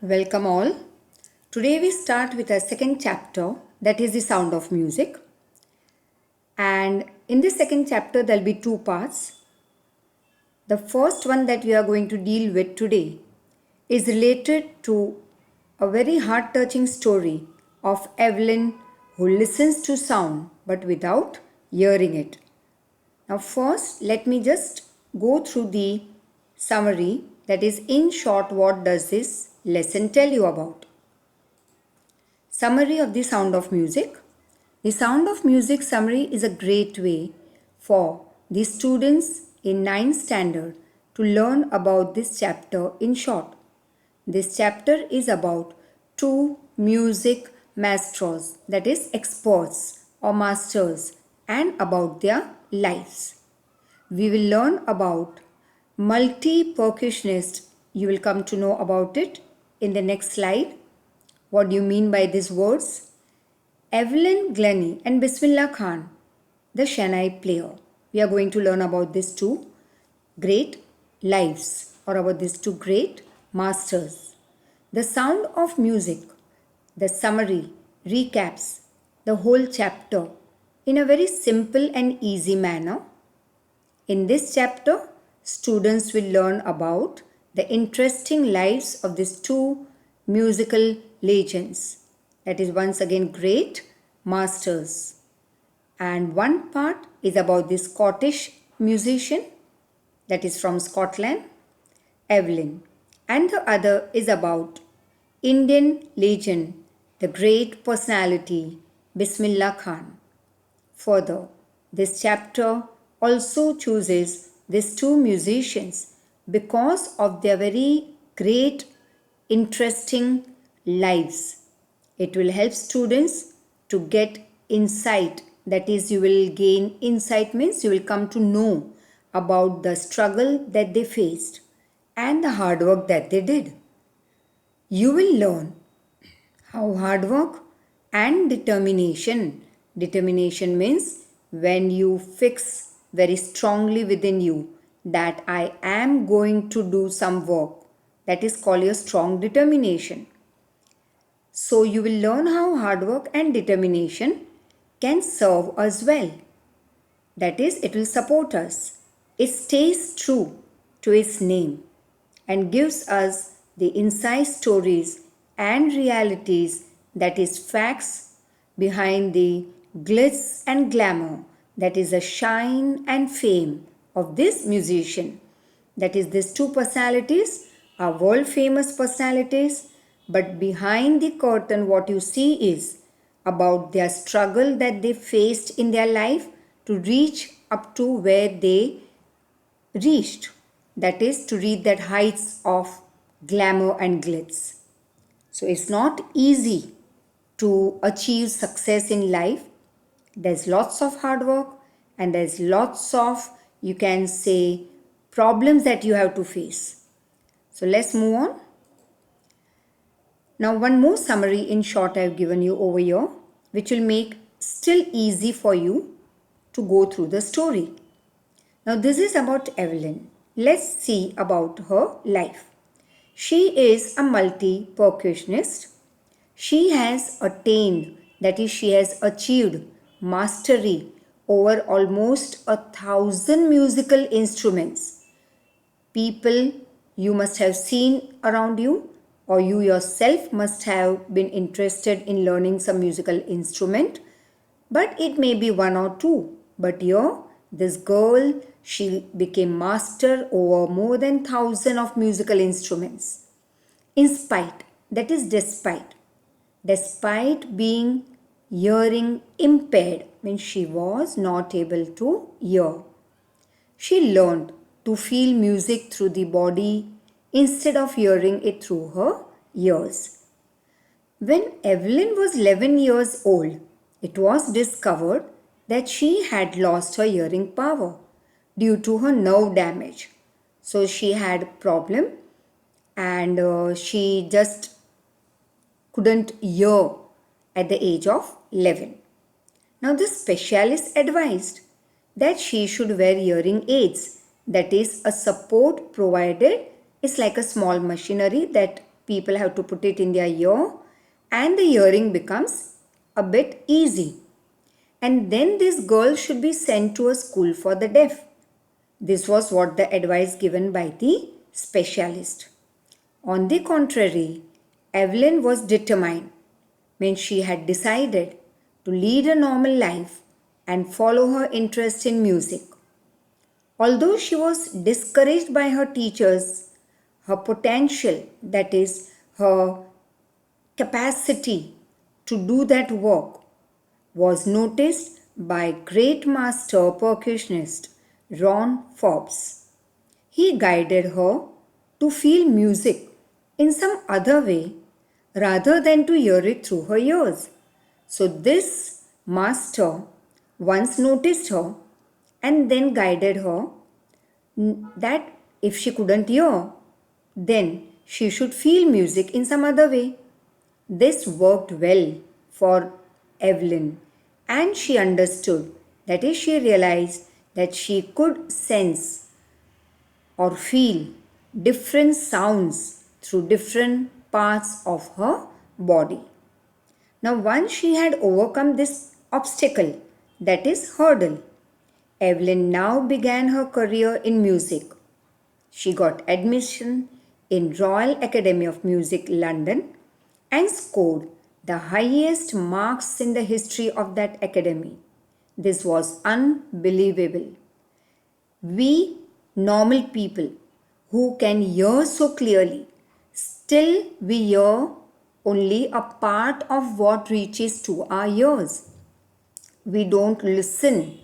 Welcome all. Today we start with a second chapter, that is the sound of music. And in this second chapter there will be two parts. The first one that we are going to deal with today is related to a very heart-touching story of Evelyn who listens to sound but without hearing it. Now first let me just go through the summary, that is, in short, what does this lesson tell you about? Summary of the sound of music. The sound of music summary is a great way for the students in 9th standard to learn about this chapter in short. This chapter is about two music maestros, that is experts or masters, and about their lives. We will learn about multi-percussionist. You will come to know about it in the next slide. What do you mean by these words? Evelyn Glennie and Bismillah Khan, the Shehnai player. We are going to learn about these two great lives or about these two great masters. The sound of music, the summary, recaps the whole chapter in a very simple and easy manner. In this chapter, students will learn about the interesting lives of these two musical legends. That is once again great masters. And one part is about the Scottish musician, that is from Scotland, Evelyn. And the other is about Indian legend, the great personality, Bismillah Khan. Further, this chapter also chooses these two musicians because of their very great, interesting lives. It will help students to get insight. That is, you will gain insight means you will come to know about the struggle that they faced and the hard work that they did. You will learn how hard work and determination. Determination means when you fix very strongly within you that I am going to do some work. That is called your strong determination. So you will learn how hard work and determination can serve us well. That is, it will support us. It stays true to its name and gives us the inside stories and realities, that is facts behind the glitz and glamour, that is the shine and fame of this musician. That is, these two personalities are world famous personalities, but behind the curtain what you see is about their struggle that they faced in their life to reach up to where they reached. That is, to reach that heights of glamour and glitz. So it's not easy to achieve success in life. There's lots of hard work and there's lots of, you can say, problems that you have to face. So let's move on. Now one more summary in short I have given you over here, which will make still easy for you to go through the story. Now this is about Evelyn. Let's see about her life. She is a multi-percussionist. She has attained, that is, she has achieved mastery over almost 1,000 musical instruments. People you must have seen around you, or you yourself must have been interested in learning some musical instrument, but it may be one or two. But here, this girl, she became master over more than 1,000 of musical instruments. In spite, that is despite being hearing impaired, means she was not able to hear. She learned to feel music through the body instead of hearing it through her ears. When Evelyn was 11 years old, it was discovered that she had lost her hearing power due to her nerve damage. So she had a problem and she just couldn't hear at the age of 11. Now the specialist advised that she should wear hearing aids, that is a support provided. It's like a small machinery that People have to put it in their ear and the hearing becomes a bit easy. And then this girl should be sent to a school for the deaf. This was what the advice given by the specialist. On the contrary, Evelyn was determined, means she had decided to lead a normal life and follow her interest in music. Although she was discouraged by her teachers, her potential, that is, her capacity to do that work, was noticed by great master percussionist Ron Forbes. He guided her to feel music in some other way rather than to hear it through her ears. So, this master once noticed her and then guided her that if she couldn't hear, then she should feel music in some other way. This worked well for Evelyn, and she understood, that is, she realized that she could sense or feel different sounds through different parts of her body. Now, once she had overcome this obstacle, that is, hurdle, Evelyn now began her career in music. She got admission in Royal Academy of Music, London, and scored the highest marks in the history of that academy. This was unbelievable. We normal people who can hear so clearly, still we hear only a part of what reaches to our ears. We don't listen.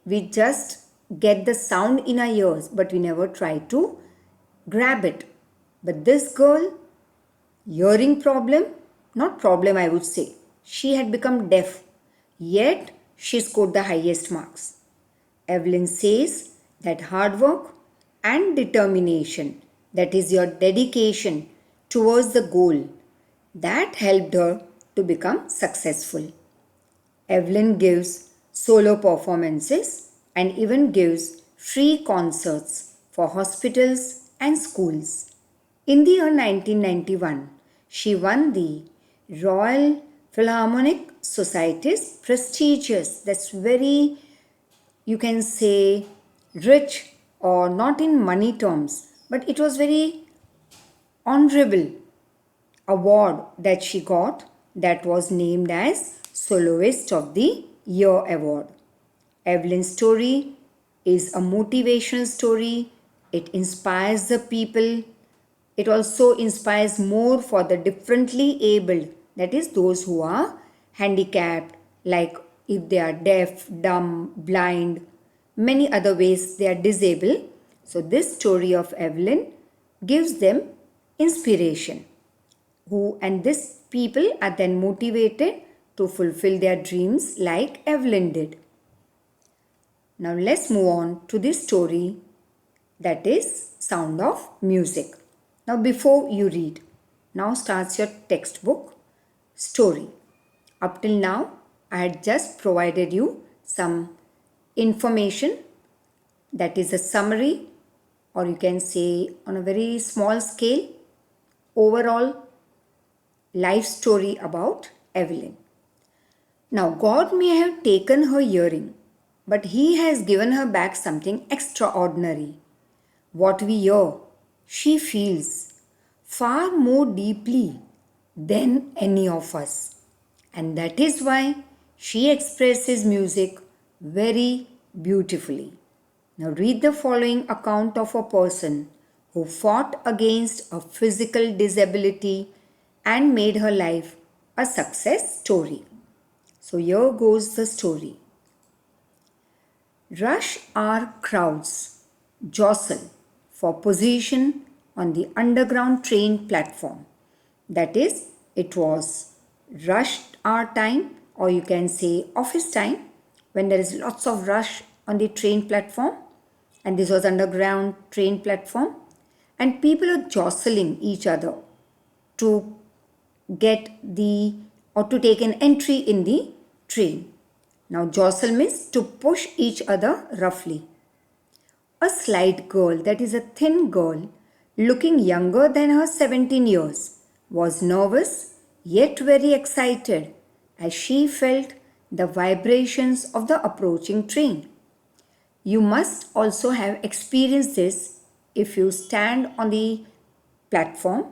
We just get the sound in our ears, but we never try to grab it. But this girl, hearing problem, not problem I would say, she had become deaf, yet she scored the highest marks. Evelyn says that hard work and determination, that is your dedication towards the goal, that helped her to become successful. Evelyn gives solo performances and even gives free concerts for hospitals and schools. In the year 1991, she won the Royal Philharmonic Society's prestigious, that's very, you can say, rich or not in money terms, but it was very honorable award that she got, that was named as Soloist of the Year Award. Evelyn's story is a motivational story. It inspires the people. It also inspires more for the differently abled, that is those who are handicapped, like if they are deaf, dumb, blind, many other ways they are disabled. So this story of Evelyn gives them inspiration. And these people are then motivated to fulfill their dreams like Evelyn did. Now let's move on to the story, that is Sound of Music. Now before you read, now starts your textbook story. Up till now, I had just provided you some information, that is a summary, or you can say on a very small scale, overall life story about Evelyn. Now God may have taken her hearing, but He has given her back something extraordinary. What we hear, she feels far more deeply than any of us. And that is why she expresses music very beautifully. Now read the following account of a person who fought against a physical disability and made her life a success story. So here goes the story. Rush hour crowds jostle for position on the underground train platform. That is, it was rush hour time, or you can say office time, when there is lots of rush on the train platform, and this was underground train platform, and people are jostling each other to get the or to take an entry in the train. Now jostle means to push each other roughly. A slight girl, that is a thin girl, looking younger than her 17 years, was nervous yet very excited as she felt the vibrations of the approaching train. You must also have experienced this if you stand on the platform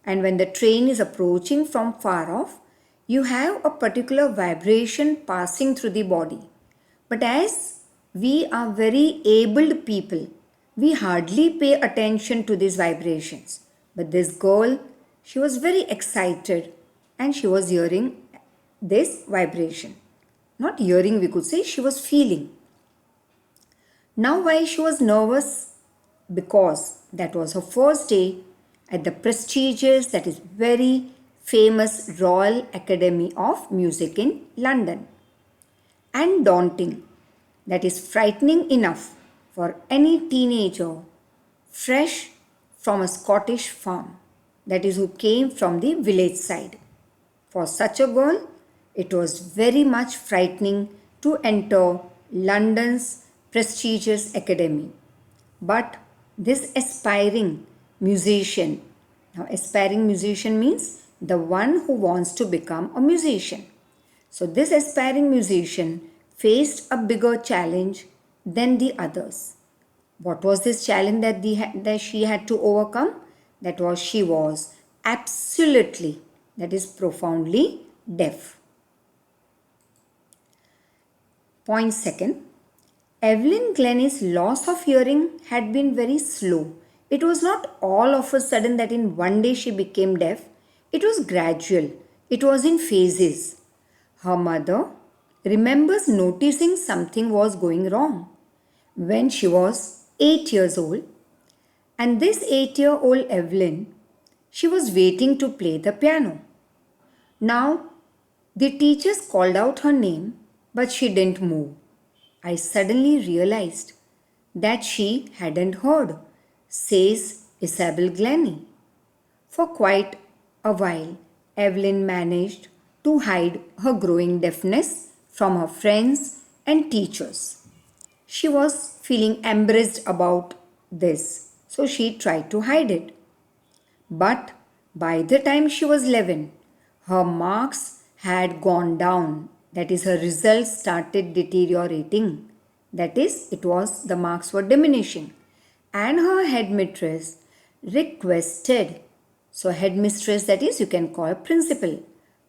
and when the train is approaching from far off, you have a particular vibration passing through the body. But as we are very abled people, we hardly pay attention to these vibrations. But this girl, she was very excited and she was hearing this vibration. Not hearing, we could say, she was feeling. Now, why she was nervous? Because that was her first day at the prestigious, that is very famous Royal Academy of Music in London. And daunting, that is frightening enough for any teenager fresh from a Scottish farm, that is who came from the village side. For such a girl, it was very much frightening to enter London's prestigious academy. But this aspiring musician, now aspiring musician means the one who wants to become a musician. So this aspiring musician faced a bigger challenge than the others. What was this challenge that she had to overcome? That was she was absolutely, that is profoundly deaf. Point second, Evelyn Glennie's loss of hearing had been very slow. It was not all of a sudden that in one day she became deaf. It was gradual. It was in phases. Her mother remembers noticing something was going wrong when she was 8 years old. And this 8-year-old Evelyn, she was waiting to play the piano. Now, the teachers called out her name, but she didn't move. I suddenly realized that she hadn't heard, says Isabel Glennie. For quite a while, Evelyn managed to hide her growing deafness from her friends and teachers. She was feeling embarrassed about this, so she tried to hide it. But by the time she was 11, her marks had gone down. That is, her results started deteriorating. That is, the marks were diminishing. And her headmistress requested, so headmistress, that is, you can call principal,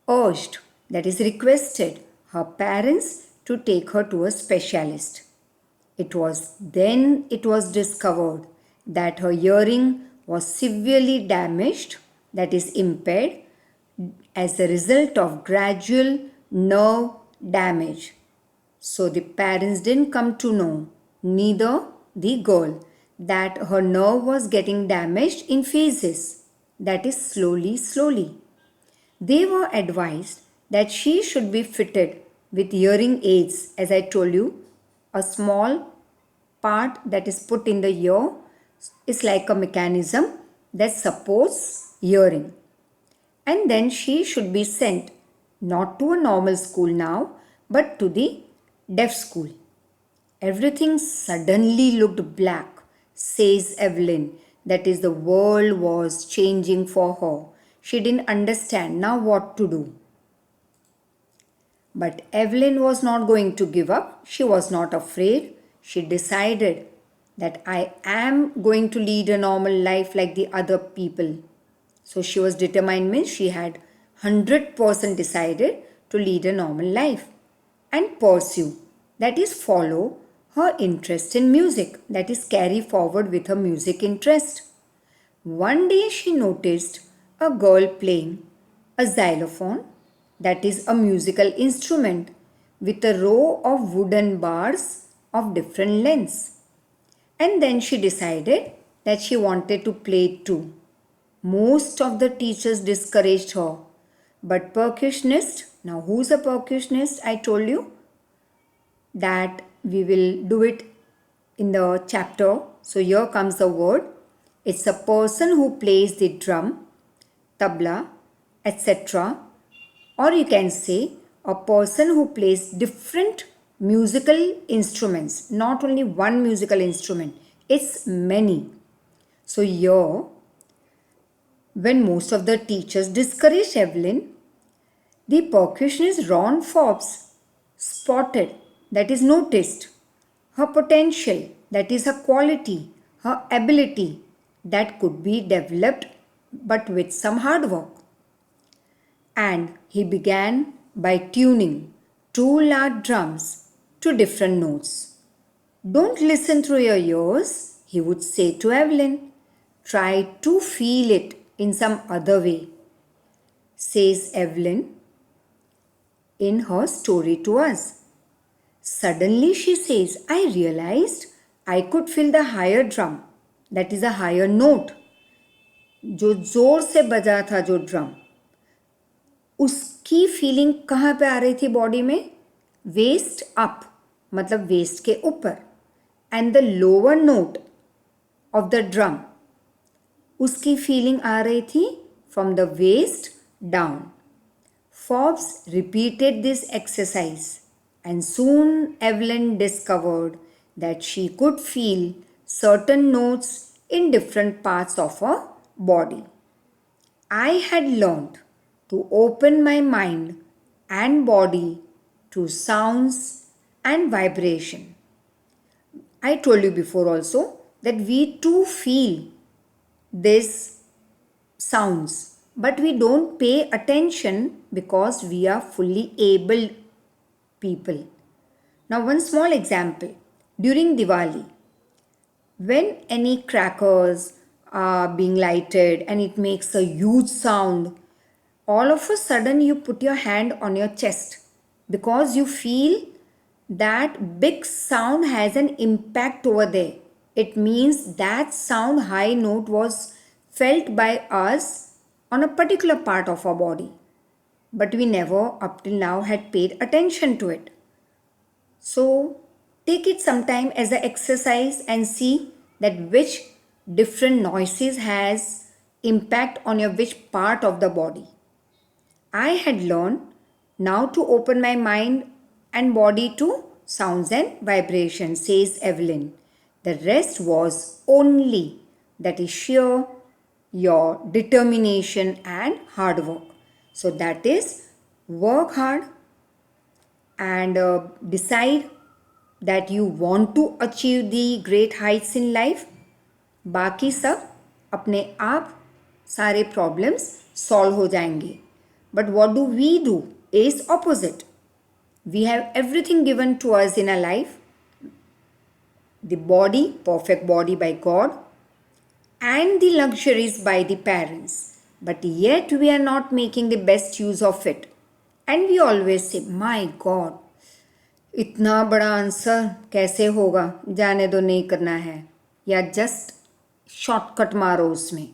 urged, that is, requested her parents to take her to a specialist. It was discovered that her hearing was severely damaged, that is impaired, as a result of gradual nerve damage. So the parents didn't come to know, neither the girl, that her nerve was getting damaged in phases, that is slowly. They were advised that she should be fitted with hearing aids, as I told you, a small part that is put in the ear is like a mechanism that supports hearing. And then she should be sent not to a normal school now, but to the deaf school. Everything suddenly looked black, says Evelyn. That is, the world was changing for her. She didn't understand now what to do. But Evelyn was not going to give up. She was not afraid. She decided that I am going to lead a normal life like the other people. So she was determined, means she had 100% decided to lead a normal life and pursue, that is follow her interest in music, that is carry forward with her music interest. One day she noticed a girl playing a xylophone, that is a musical instrument with a row of wooden bars of different lengths. And then she decided that she wanted to play it too. Most of the teachers discouraged her. But percussionist, now who's a percussionist? I told you that we will do it in the chapter. So here comes the word. It's a person who plays the drum, tabla, etc. Or you can say a person who plays different musical instruments, not only one musical instrument, it's many. So here, When most of the teachers discouraged Evelyn, the percussionist Ron Forbes spotted, that is noticed, her potential, that is her quality, her ability that could be developed but with some hard work. And he began by tuning two large drums to different notes. Don't listen through your ears, he would say to Evelyn. Try to feel it in some other way, says Evelyn in her story to us. Suddenly, she says, I realized I could feel the higher drum, that is a higher note, जो जोर से बजा था जो drum, उसकी feeling कहाँ पे आ रही थी बॉडी में? वेस्ट अप, मतलब वेस्ट के ऊपर, and the lower note of the drum, उसकी फीलिंग आ रही थी from the waist down. Forbes repeated this exercise and soon Evelyn discovered that she could feel certain notes in different parts of her body. I had learned to open my mind and body to sounds and vibration. I told you before also that we too feel these sounds, but we don't pay attention because we are fully able people. Now, one small example. During Diwali, when any crackers are being lighted and it makes a huge sound, all of a sudden you put your hand on your chest because you feel that big sound has an impact over there. It means that sound high note was felt by us on a particular part of our body, but we never up till now had paid attention to it. So take it sometime as an exercise and see that which different noises has impact on your which part of the body. I had learned now to open my mind and body to sounds and vibrations, says Evelyn. The rest was only, that is sheer your determination and hard work. So that is work hard and decide that you want to achieve the great heights in life. बाकी सब अपने आप सारे problems solve हो जाएंगे. But what do we do is opposite. We have everything given to us in a life. The body, perfect body by God, and the luxuries by the parents. But yet we are not making the best use of it. And we always say, my God, इतना बड़ा answer कैसे होगा, जाने दो, नहीं करना है, या जस्ट शॉर्टकट मारो उसमें.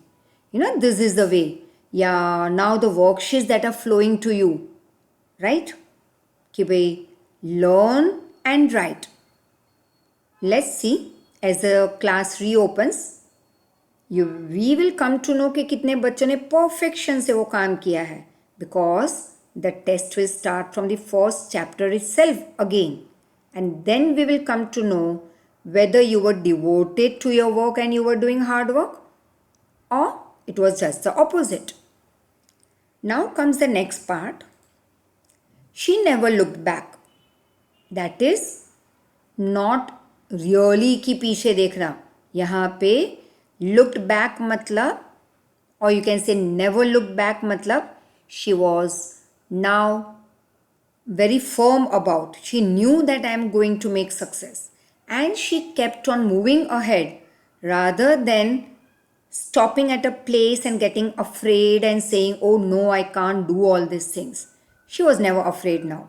This is the way. Yeah, now the worksheets that are flowing to you, right? कि भाई learn and write. Let's see, as the class reopens, we will come to know कि कितने बच्चों ने perfection से वो काम किया है, because the test will start from the first chapter itself again, and then we will come to know whether you were devoted to your work and you were doing hard work, or it was just the opposite. Now comes the next part. She never looked back. That is not really कि पीछे देखना. यहाँ पे looked back मतलब, or you can say never looked back मतलब, she was now very firm about. She knew that I am going to make success, and she kept on moving ahead rather than stopping at a place and getting afraid and saying, oh no, I can't do all these things. She was never afraid now.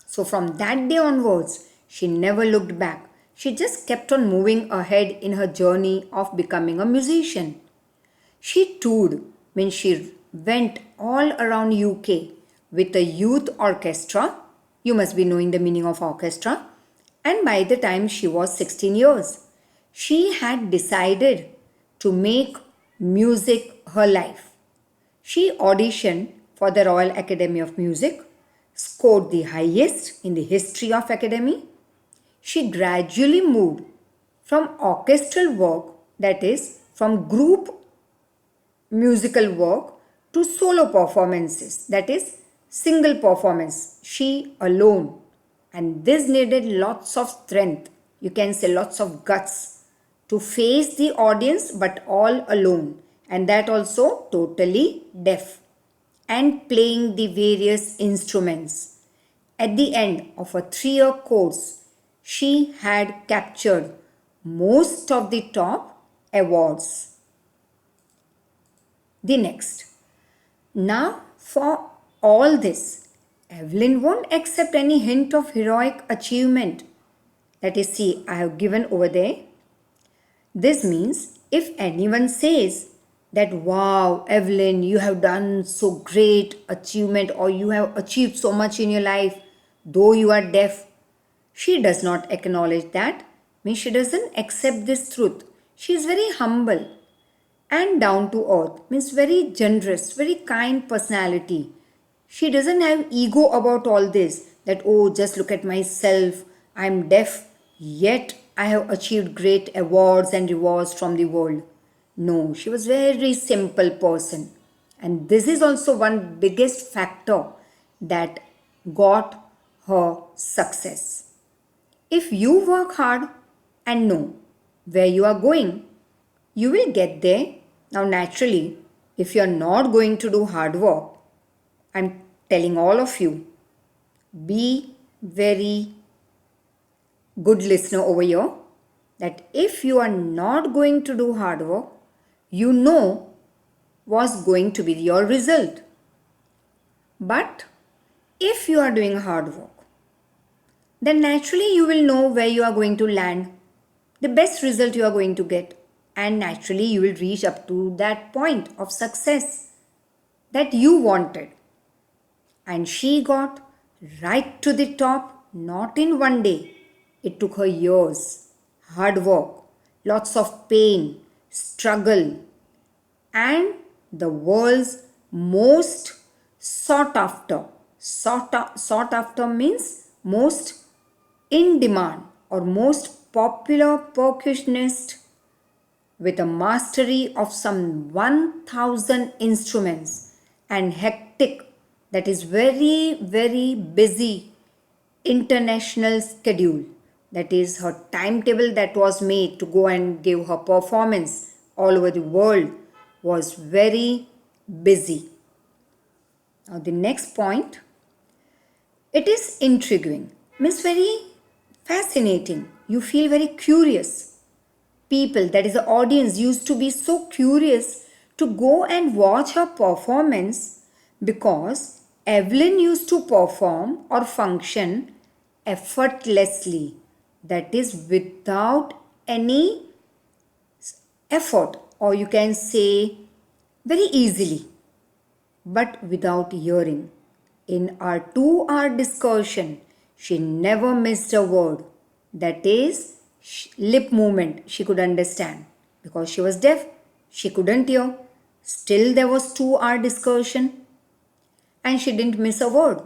So from that day onwards, she never looked back. She just kept on moving ahead in her journey of becoming a musician. She toured, means she went all around UK with a youth orchestra. You must be knowing the meaning of orchestra. And by the time she was 16 years, she had decided to make music her life. She auditioned for the Royal Academy of Music, scored the highest in the history of Academy. She gradually moved from orchestral work, that is, from group musical work to solo performances, that is, single performance, she alone. And this needed lots of strength, you can say lots of guts, to face the audience but all alone, and that also totally deaf, and playing the various instruments. At the end of a 3-year course, she had captured most of the top awards. The next. Now, for all this, Evelyn won't accept any hint of heroic achievement. That is, see, I have given over there. This means if anyone says that, wow, Evelyn, you have done so great achievement or you have achieved so much in your life, though you are deaf, she does not acknowledge that. Means she doesn't accept this truth. She is very humble and down to earth, means very generous, very kind personality. She doesn't have ego about all this, that oh, just look at myself, I'm deaf, yet I have achieved great awards and rewards from the world. No, she was very simple person. And this is also one biggest factor that got her success. If you work hard and know where you are going, you will get there. Now, naturally, if you are not going to do hard work, I'm telling all of you, be very good listener over here, that if you are not going to do hard work, you know what's going to be your result. But if you are doing hard work, then naturally you will know where you are going to land, the best result you are going to get, and naturally you will reach up to that point of success that you wanted. And she got right to the top, not in one day. It took her years, hard work, lots of pain, struggle, and the world's most sought after. Sought after means most in demand or most popular percussionist with a mastery of some 1000 instruments and hectic, that is very busy international schedule, that is her timetable that was made to go and give her performance all over the world was very busy. Now the next point, it is intriguing, means very fascinating, you feel very curious. People, that is the audience, used to be so curious to go and watch her performance because Evelyn used to perform or function effortlessly, that is without any effort, or you can say very easily, but without hearing. In our 2-hour discussion, she never missed a word, that is lip movement she could understand. Because she was deaf, she couldn't hear. Still there was 2-hour discussion and she didn't miss a word.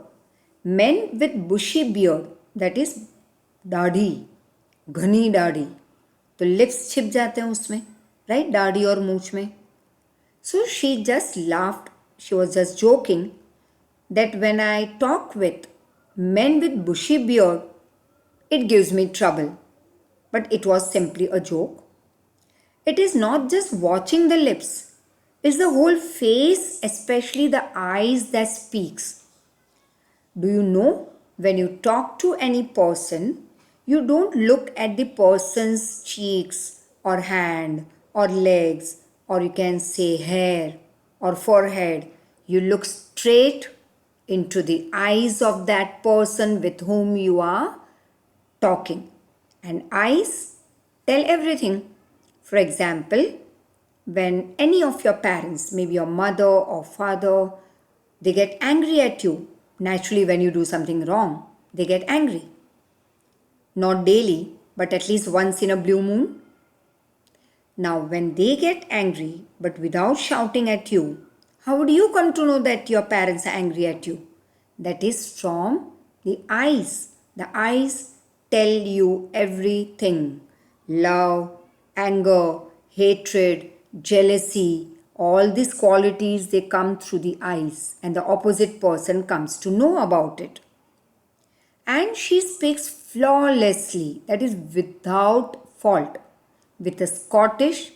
Men with bushy beard, that is दाढ़ी, घनी दाढ़ी, तो lips छिप जाते हैं उसमें, right, दाढ़ी और मूछ में. So she just laughed, she was just joking that when I talk with men with bushy beard, it gives me trouble. But it was simply a joke. It is not just watching the lips, it's the whole face, especially the eyes, that speaks. Do you know, when you talk to any person, you don't look at the person's cheeks or hand or legs, or you can say hair or forehead. You look straight into the eyes of that person with whom you are talking. And eyes tell everything. For example, when any of your parents, maybe your mother or father, they get angry at you. Naturally, when you do something wrong, they get angry. Not daily, but at least once in a blue moon. Now, when they get angry, but without shouting at you, how would you come to know that your parents are angry at you? That is from the eyes. The eyes tell you everything. Love, anger, hatred, jealousy, All these qualities, they come through the eyes, and the opposite person comes to know about it. And she speaks flawlessly, that is without fault, with a Scottish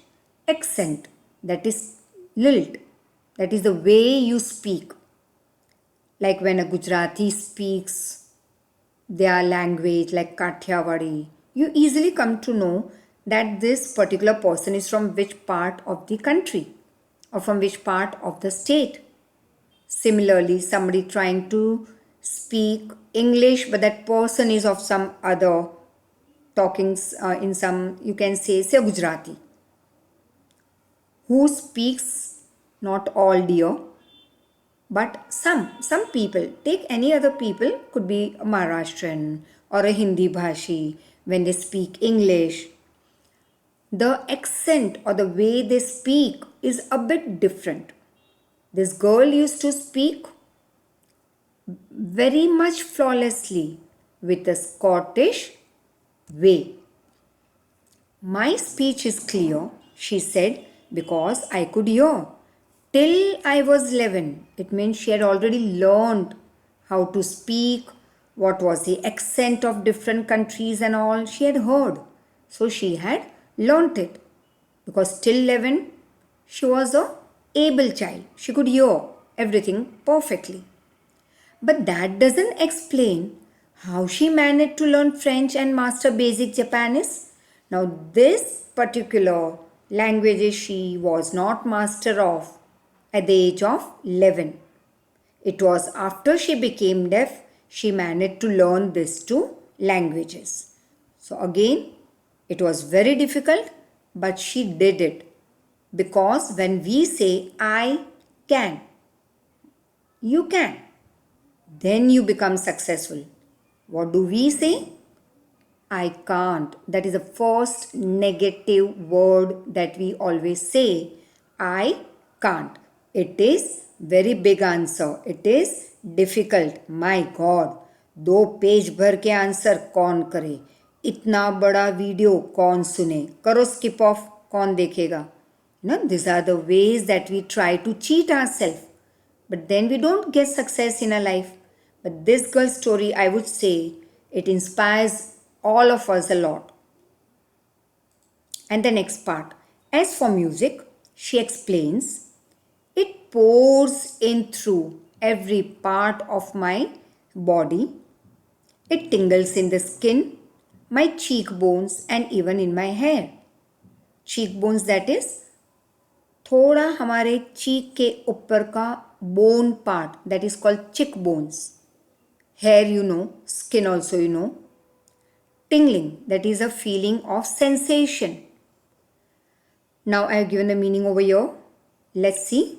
accent, that is lilt, that is the way you speak. Like when a Gujarati speaks their language, like Kathiawadi, you easily come to know that this particular person is from which part of the country or from which part of the state. Similarly, somebody trying to speak English, but that person is of some other talking in some, you can say Gujarati, who speaks not all dear, but some people, take any other people, could be a Maharashtrian or a Hindi bhashi, when they speak English, the accent or the way they speak is a bit different. This girl used to speak very much flawlessly with a Scottish way. My speech is clear, she said, because I could hear. Till I was 11, it means she had already learned how to speak, what was the accent of different countries and all, she had heard. So she had learnt it. Because till 11, she was a able child. She could hear everything perfectly. But that doesn't explain how she managed to learn French and master basic Japanese. Now, this particular language she was not master of at the age of 11. It was after she became deaf she managed to learn these two languages. So again, it was very difficult, but she did it. Because when we say I can, you can, then you become successful. What do we say? I can't. That is the first negative word that we always say. I can't. It is very big answer. It is difficult. My God. 2 page भर के answer कौन करे? इतना बड़ा video कौन सुने? करो skip off. कौन देखेगा? These are the ways that we try to cheat ourselves. But then we don't get success in our life. But this girl's story, I would say, it inspires all of us a lot. And the next part. As for music, she explains, it pours in through every part of my body. It tingles in the skin, my cheekbones, and even in my hair. Cheekbones, that is, थोड़ा हमारे चीक के ऊपर का bone part, that is called cheek bones. Hair, you know, skin also, you know. Tingling, that is a feeling of sensation. Now I have given the meaning over here. Let's see.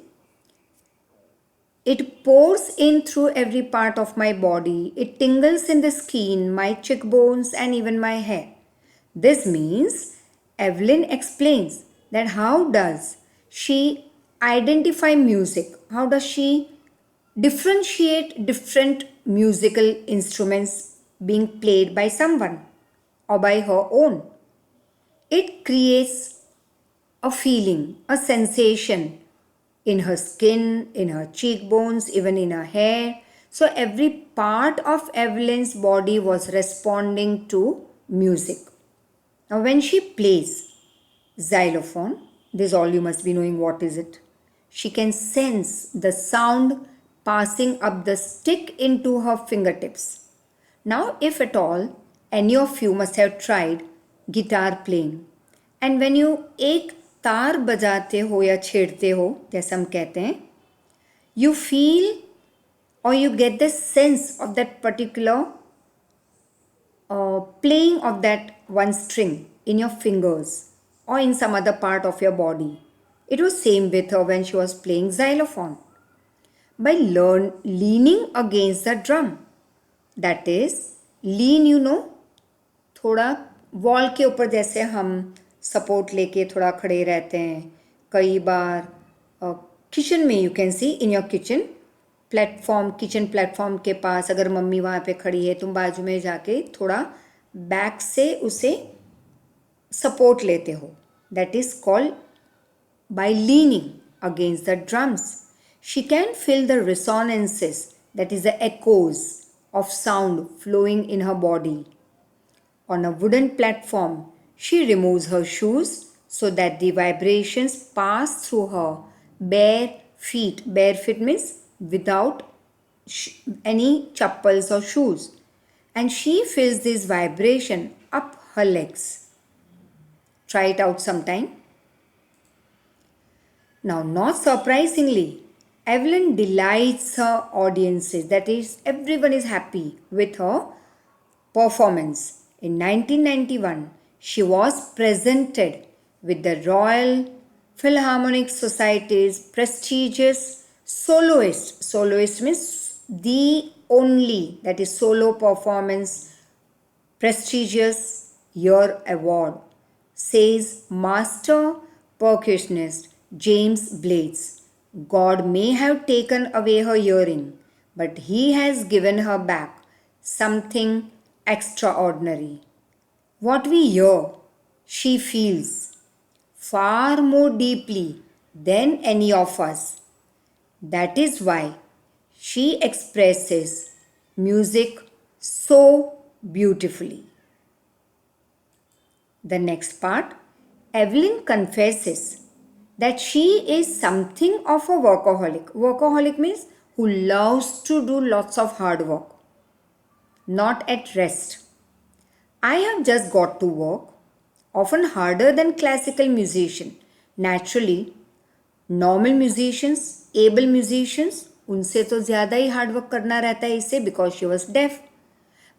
It pours in through every part of my body. It tingles in the skin, my cheekbones, and even my hair. This means Evelyn explains that how does she identify music? How does she differentiate different musical instruments being played by someone or by her own? It creates a feeling, a sensation in her skin, in her cheekbones, even in her hair. So every part of Evelyn's body was responding to music. Now when she plays xylophone, this is all you must be knowing what is it. She can sense the sound passing up the stick into her fingertips. Now if at all, any of you must have tried guitar playing. And when you एक तार बजाते हो या छेड़ते हो, जैसे हम कहते हैं, you feel or you get the sense of that particular playing of that one string in your fingers or in some other part of your body. It was same with her when she was playing xylophone. By leaning against the drum. That is, lean, you know, थोड़ा wall के ऊपर जैसे हम support लेके थोड़ा खड़े रहते हैं. कई बार किचन में you can see in your kitchen platform, kitchen platform के पास अगर मम्मी वहाँ पे खड़ी है, तुम बाजू में जाके थोड़ा बैक से उसे सपोर्ट लेते हो. That is called by leaning against the drums. She can feel the resonances, that is, the echoes of sound flowing in her body. On a wooden platform, she removes her shoes so that the vibrations pass through her bare feet. Bare feet means without any chappals or shoes. And she feels this vibration up her legs. Try it out sometime. Now, not surprisingly, Evelyn delights her audiences. That is, everyone is happy with her performance. In 1991, she was presented with the Royal Philharmonic Society's prestigious soloist. Soloist means the only, that is, solo performance prestigious year award, says master percussionist James Blades. God may have taken away her hearing, but he has given her back something extraordinary. What we hear, she feels far more deeply than any of us. That is why she expresses music so beautifully. The next part, Evelyn confesses that she is something of a workaholic. Workaholic means who loves to do lots of hard work, not at rest. I have just got to work, often harder than classical musician. Naturally, normal musicians able musicians उनसे तो ज़्यादा ही hard work करना रहता है इससे because she was deaf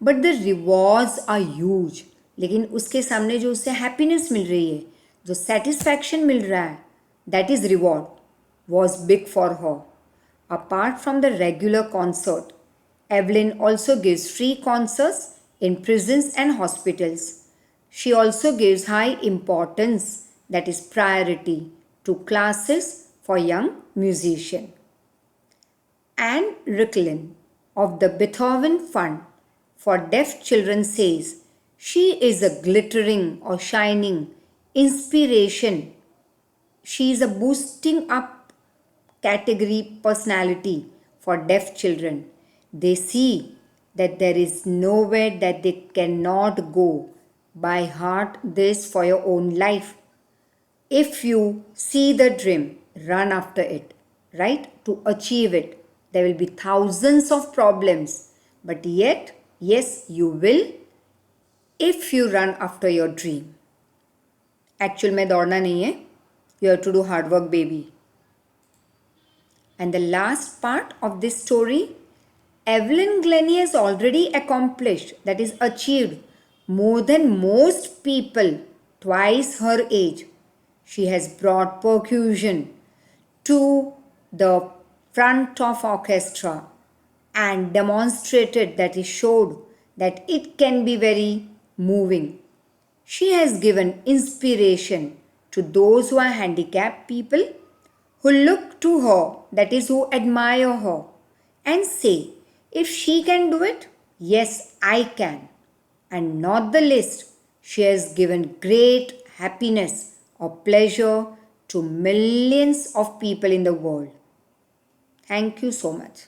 but the rewards are huge लेकिन उसके सामने जो उससे हैप्पीनेस मिल रही है जो सेटिस्फैक्शन मिल रहा है that is reward was big for her apart from the regular concert Evelyn also gives free concerts in prisons and hospitals. She also gives high importance, that is priority, to classes for young musicians. Anne Ricklin of the Beethoven Fund for Deaf Children says she is a glittering or shining inspiration. She is a boosting up category personality for deaf children. They see that there is nowhere that they cannot go. By heart this for your own life. If you see the dream, run after it, right? To achieve it, there will be thousands of problems. But yet, yes, you will if you run after your dream. Actual में दौड़ना नहीं है. You have to do hard work, baby. And the last part of this story, Evelyn Glennie has already accomplished, that is achieved, more than most people twice her age. She has brought percussion to the front of orchestra and demonstrated that it showed that it can be very moving. She has given inspiration to those who are handicapped people who look to her, that is who admire her and say, if she can do it, yes, I can. And not the least, she has given great happiness or pleasure to millions of people in the world. Thank you so much.